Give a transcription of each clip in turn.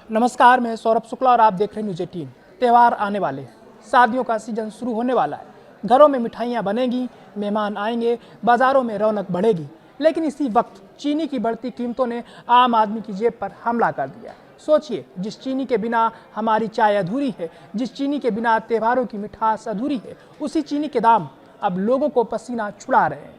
नमस्कार, मैं सौरभ शुक्ला और आप देख रहे हैं न्यूज़ 18। त्यौहार आने वाले हैं, शादियों का सीजन शुरू होने वाला है। घरों में मिठाइयाँ बनेंगी, मेहमान आएंगे, बाजारों में रौनक बढ़ेगी। लेकिन इसी वक्त चीनी की बढ़ती कीमतों ने आम आदमी की जेब पर हमला कर दिया। सोचिए, जिस चीनी के बिना हमारी चाय अधूरी है, जिस चीनी के बिना त्योहारों की मिठास अधूरी है, उसी चीनी के दाम अब लोगों को पसीना छुड़ा रहे हैं।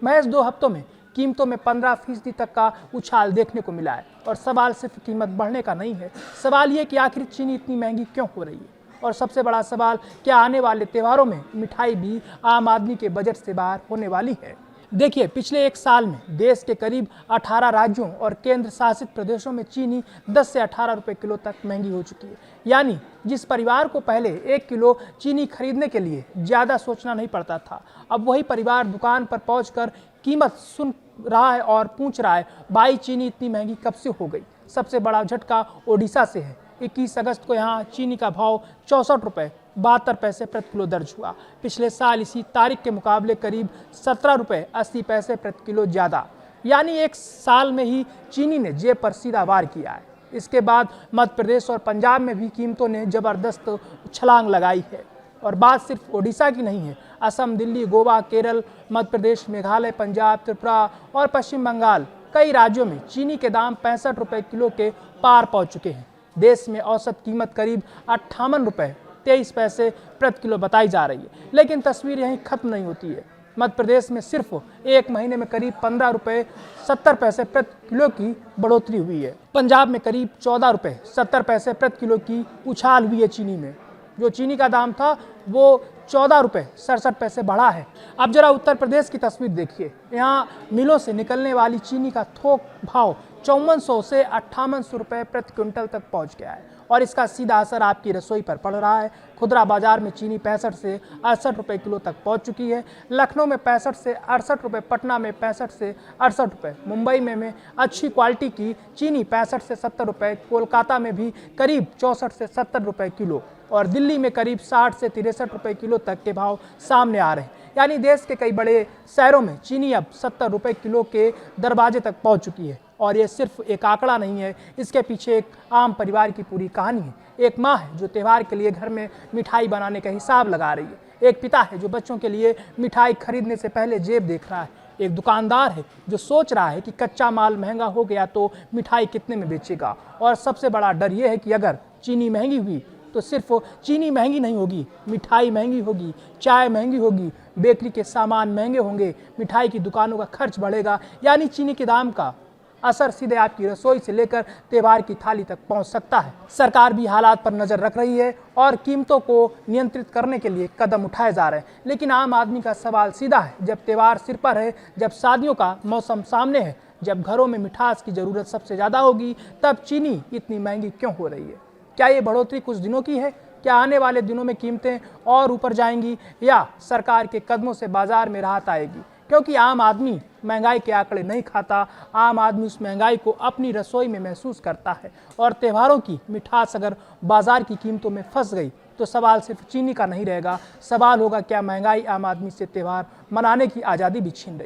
महज 2 हफ्तों में कीमतों में 15% तक का उछाल देखने को मिला है। और सवाल सिर्फ कीमत बढ़ने का नहीं है, सवाल ये कि आखिर चीनी इतनी महंगी क्यों हो रही है। और सबसे बड़ा सवाल, क्या आने वाले त्योहारों में मिठाई भी आम आदमी के बजट से बाहर होने वाली है। देखिए, पिछले 1 साल में देश के करीब 18 राज्यों और केंद्र शासित प्रदेशों में चीनी 10 से 18 रुपए किलो तक महंगी हो चुकी है। यानी जिस परिवार को पहले 1 किलो चीनी खरीदने के लिए ज़्यादा सोचना नहीं पड़ता था, अब वही परिवार दुकान पर पहुंचकर कीमत सुन रहा है और पूछ रहा है, भाई चीनी इतनी महंगी कब से हो गई। सबसे बड़ा झटका ओडिशा से है। 21 अगस्त को यहाँ चीनी का भाव 64 रुपये 72 पैसे प्रति किलो दर्ज हुआ। पिछले साल इसी तारीख के मुकाबले करीब 17 रुपये 80 पैसे प्रति किलो ज़्यादा। यानी 1 साल में ही चीनी ने जेब पर सीधा वार किया है। इसके बाद मध्य प्रदेश और पंजाब में भी कीमतों ने जबरदस्त छलांग लगाई है। और बात सिर्फ ओडिशा की नहीं है, असम, दिल्ली, गोवा, केरल, मध्य प्रदेश, मेघालय, पंजाब, त्रिपुरा और पश्चिम बंगाल, कई राज्यों में चीनी के दाम 65 रुपये किलो के पार पहुंच चुके हैं। देश में औसत कीमत करीब 58 रुपये 23 पैसे प्रति किलो बताई जा रही है। लेकिन तस्वीर यहीं खत्म नहीं होती है। मध्य प्रदेश में सिर्फ 1 महीने में करीब 15 रुपये 70 पैसे प्रति किलो की बढ़ोतरी हुई है। पंजाब में करीब 14 रुपये 70 पैसे प्रति किलो की उछाल हुई है। चीनी में जो चीनी का दाम था वो 14 रुपये 67 पैसे बढ़ा है। अब जरा उत्तर प्रदेश की तस्वीर देखिए। यहाँ मिलों से निकलने वाली चीनी का थोक भाव 5400 से 5800 रुपये प्रति क्विंटल तक पहुँच गया है। और इसका सीधा असर आपकी रसोई पर पड़ रहा है। खुदरा बाजार में चीनी 65 से 68 रुपये किलो तक पहुंच चुकी है। लखनऊ में 65 से 68 रुपये, पटना में 65 से 68 रुपये, मुंबई में अच्छी क्वालिटी की चीनी 65 से 70 रुपये, कोलकाता में भी करीब 64 से 70 रुपये किलो और दिल्ली में करीब 60 से 63 रुपये किलो तक के भाव सामने आ रहे हैं। यानी देश के कई बड़े शहरों में चीनी अब 70 रुपये किलो के दरवाजे तक पहुंच चुकी है। और ये सिर्फ एक आंकड़ा नहीं है, इसके पीछे एक आम परिवार की पूरी कहानी है। एक माँ है जो त्यौहार के लिए घर में मिठाई बनाने का हिसाब लगा रही है। एक पिता है जो बच्चों के लिए मिठाई खरीदने से पहले जेब देख रहा है। एक दुकानदार है जो सोच रहा है कि कच्चा माल महंगा हो गया तो मिठाई कितने में बेचेगा। और सबसे बड़ा डर ये है कि अगर चीनी महंगी हुई तो सिर्फ चीनी महंगी नहीं होगी, मिठाई महंगी होगी, चाय महंगी होगी, बेकरी के सामान महंगे होंगे, मिठाई की दुकानों का खर्च बढ़ेगा। यानी चीनी के दाम का असर सीधे आपकी रसोई से लेकर त्योहार की थाली तक पहुंच सकता है। सरकार भी हालात पर नजर रख रही है और कीमतों को नियंत्रित करने के लिए कदम उठाए जा रहे हैं। लेकिन आम आदमी का सवाल सीधा है, जब त्योहार सिर पर है, जब शादियों का मौसम सामने है, जब घरों में मिठास की जरूरत सबसे ज्यादा होगी, तब चीनी इतनी महंगी क्यों हो रही है। क्या ये बढ़ोतरी कुछ दिनों की है? क्या आने वाले दिनों में कीमतें और ऊपर जाएंगी या सरकार के कदमों से बाजार में राहत आएगी? क्योंकि आम आदमी महंगाई के आंकड़े नहीं खाता, आम आदमी उस महंगाई को अपनी रसोई में महसूस करता है। और त्योहारों की मिठास अगर बाजार की कीमतों में फंस गई तो सवाल सिर्फ चीनी का नहीं रहेगा, सवाल होगा क्या महंगाई आम आदमी से त्योहार मनाने की आज़ादी भी छीन रही है।